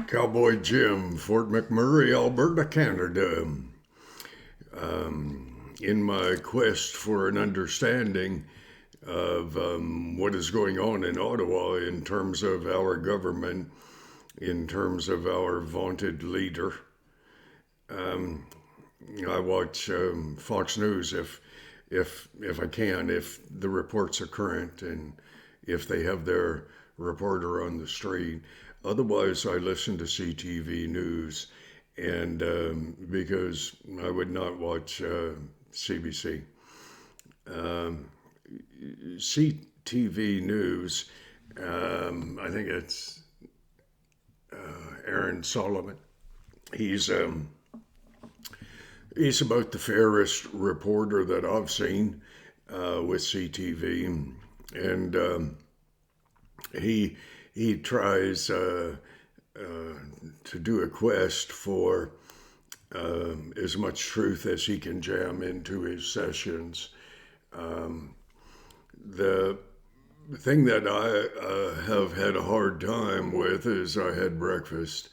Cowboy Jim, Fort McMurray, Alberta, Canada. In my quest for an understanding of what is going on in Ottawa in terms of our government, in terms of our vaunted leader, I watch Fox News if I can, if the reports are current and if they have their reporter on the street. Otherwise, I listen to CTV News, and because I would not watch CBC. CTV News, I think it's Aaron Solomon. He's he's about the fairest reporter that I've seen with CTV, and he tries to do a quest for as much truth as he can jam into his sessions. The thing that I have had a hard time with is I had breakfast,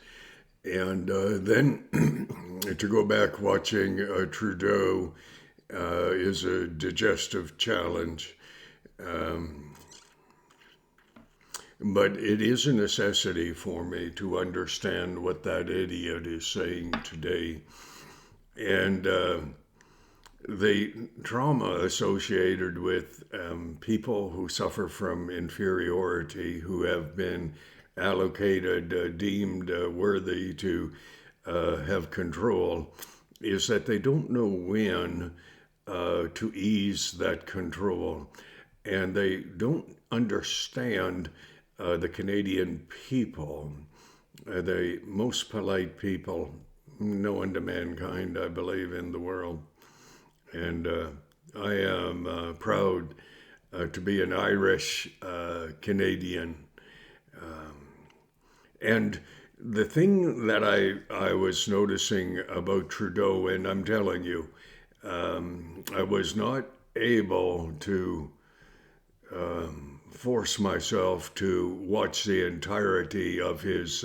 and then to go back watching Trudeau is a digestive challenge. But it is a necessity for me to understand what that idiot is saying today. And the trauma associated with people who suffer from inferiority, who have been allocated, deemed worthy to have control, is that they don't know when to ease that control. And they don't understand the Canadian people, the most polite people known to mankind, I believe, in the world. And I am proud to be an Irish Canadian. And the thing that I was noticing about Trudeau, and I'm telling you, I was not able to force myself to watch the entirety of his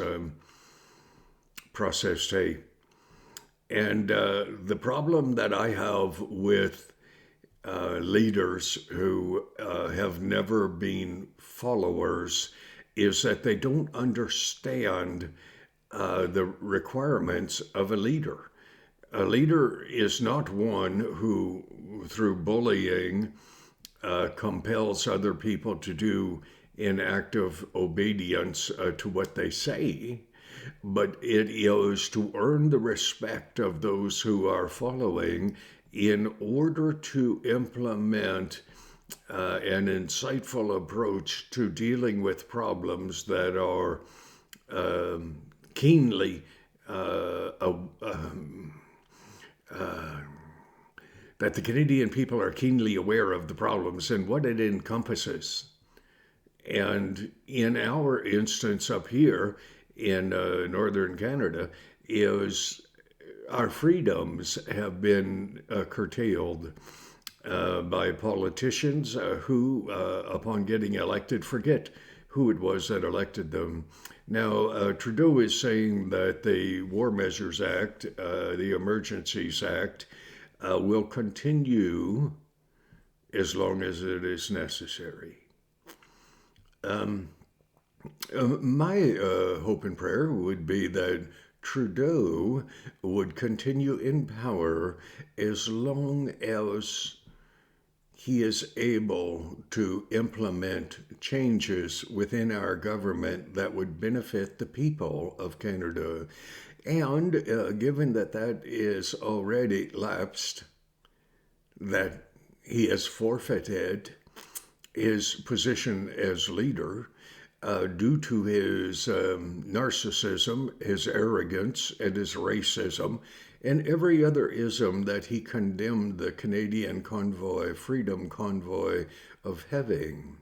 processed tape. And the problem that I have with leaders who have never been followers is that they don't understand the requirements of a leader. A leader is not one who, through bullying, compels other people to do in active obedience to what they say, but it is to earn the respect of those who are following in order to implement an insightful approach to dealing with problems that are keenly that the Canadian people are keenly aware of the problems and what it encompasses. And in our instance up here in northern Canada, is our freedoms have been curtailed by politicians who, upon getting elected, forget who it was that elected them. Now, Trudeau is saying that the War Measures Act, the Emergencies Act, will continue as long as it is necessary. My hope and prayer would be that Trudeau would continue in power as long as he is able to implement changes within our government that would benefit the people of Canada. And given that that is already lapsed, that he has forfeited his position as leader due to his narcissism, his arrogance, and his racism, and every other ism that he condemned the Canadian convoy, Freedom Convoy, of having.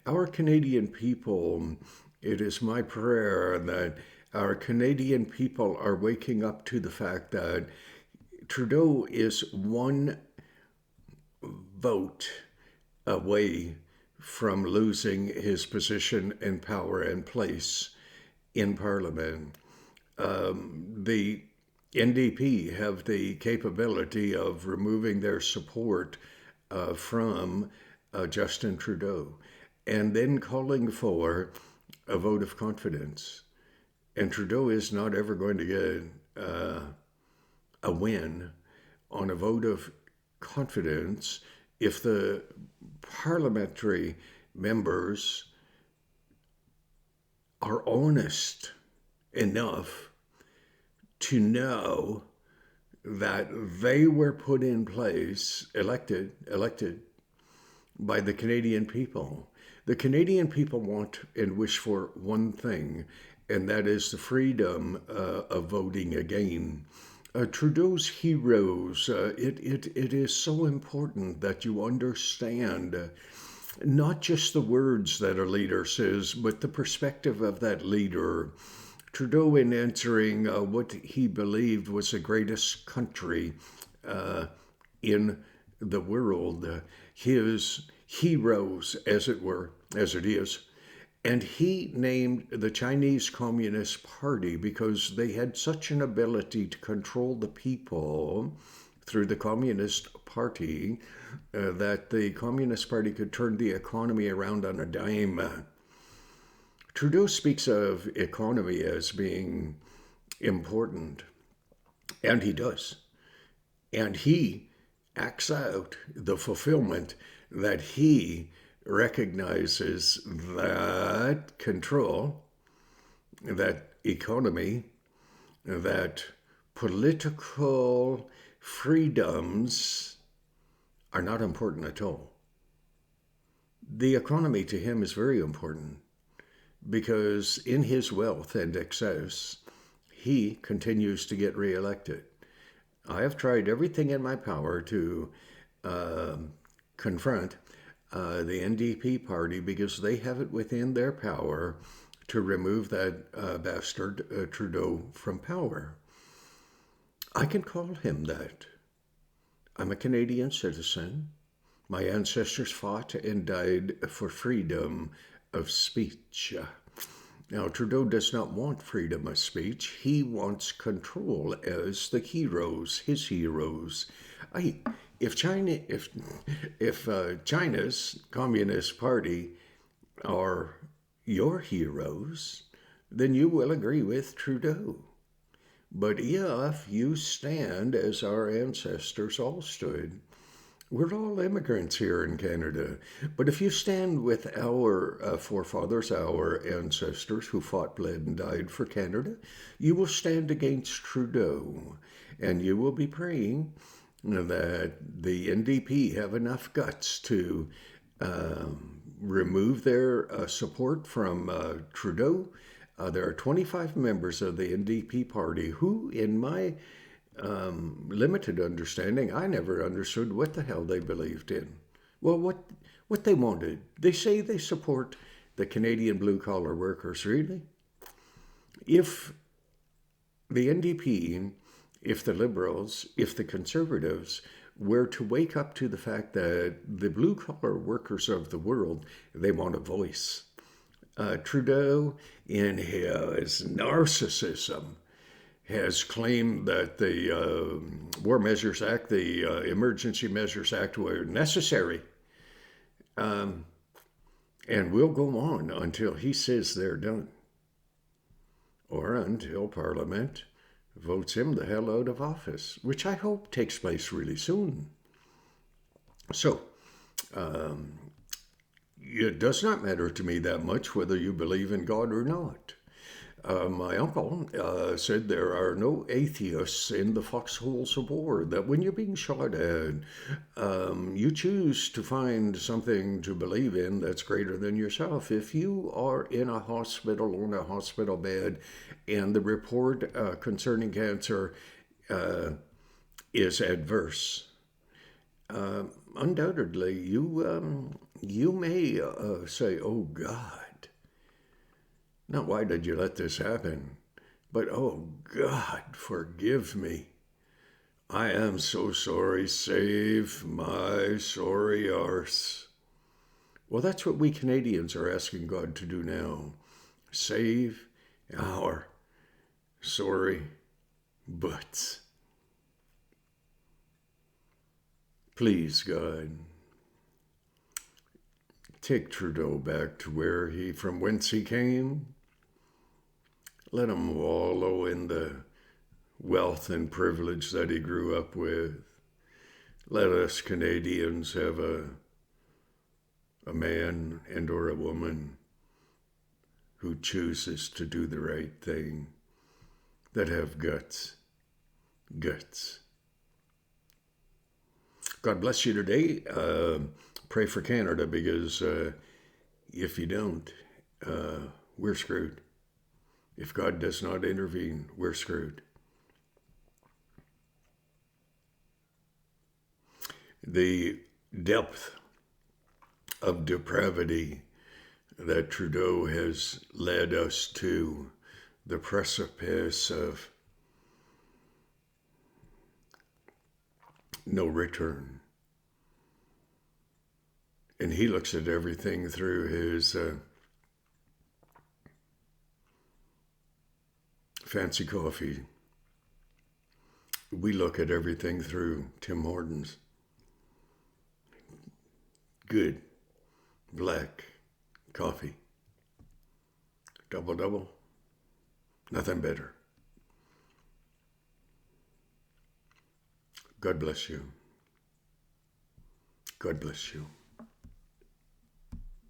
Our Canadian people, it is my prayer that our Canadian people are waking up to the fact that Trudeau is one vote away from losing his position and power and place in Parliament. The NDP have the capability of removing their support from Justin Trudeau and then calling for a vote of confidence. And Trudeau is not ever going to get a win on a vote of confidence if the parliamentary members are honest enough to know that they were put in place, elected by the Canadian people. The Canadian people want and wish for one thing, and that is the freedom of voting again. Trudeau's heroes, it is so important that you understand not just the words that a leader says, but the perspective of that leader. Trudeau, in answering what he believed was the greatest country in the world, his heroes, as it were, as it is, and he named the Chinese Communist Party because they had such an ability to control the people through the Communist Party that the Communist Party could turn the economy around on a dime. Trudeau speaks of economy as being important, and he does. And he acts out the fulfillment that he recognizes that control, that economy, that political freedoms are not important at all. The economy to him is very important because in his wealth and excess, he continues to get reelected. I have tried everything in my power to confront the NDP party because they have it within their power to remove that bastard Trudeau from power. I can call him that. I'm a Canadian citizen. My ancestors fought and died for freedom of speech. Now, Trudeau does not want freedom of speech. He wants control as the heroes, his heroes. If China's Communist Party are your heroes, then you will agree with Trudeau. But if you stand as our ancestors all stood, we're all immigrants here in Canada. But if you stand with our forefathers, our ancestors who fought, bled, and died for Canada, you will stand against Trudeau. And you will be praying that the NDP have enough guts to remove their support from Trudeau. There are 25 members of the NDP party who, in my limited understanding, I never understood what the hell they believed in. Well, what they wanted. They say they support the Canadian blue-collar workers, really? If the NDP, if the Liberals, if the Conservatives were to wake up to the fact that the blue-collar workers of the world, they want a voice. Trudeau, in his narcissism, has claimed that the War Measures Act, the Emergency Measures Act were necessary. And will go on until he says they're done. Or until Parliament votes him the hell out of office, which I hope takes place really soon. So, it does not matter to me that much whether you believe in God or not. My uncle said there are no atheists in the foxholes of war, that when you're being shot at, you choose to find something to believe in that's greater than yourself. If you are in a hospital, on a hospital bed, and the report concerning cancer is adverse, undoubtedly you may say, "Oh God, not why did you let this happen, but oh God, forgive me. I am so sorry. Save my sorry arse." Well, that's what we Canadians are asking God to do now. Save our Sorry, but please, God, take Trudeau back to from whence he came. Let him wallow in the wealth and privilege that he grew up with. Let us Canadians have a man and or a woman who chooses to do the right thing, that have guts. Guts. God bless you today. Pray for Canada, because if you don't, we're screwed. If God does not intervene, we're screwed. The depth of depravity that Trudeau has led us to, the precipice of no return. And he looks at everything through his fancy coffee. We look at everything through Tim Hortons. Good black coffee. Double. Nothing better. God bless you. God bless you.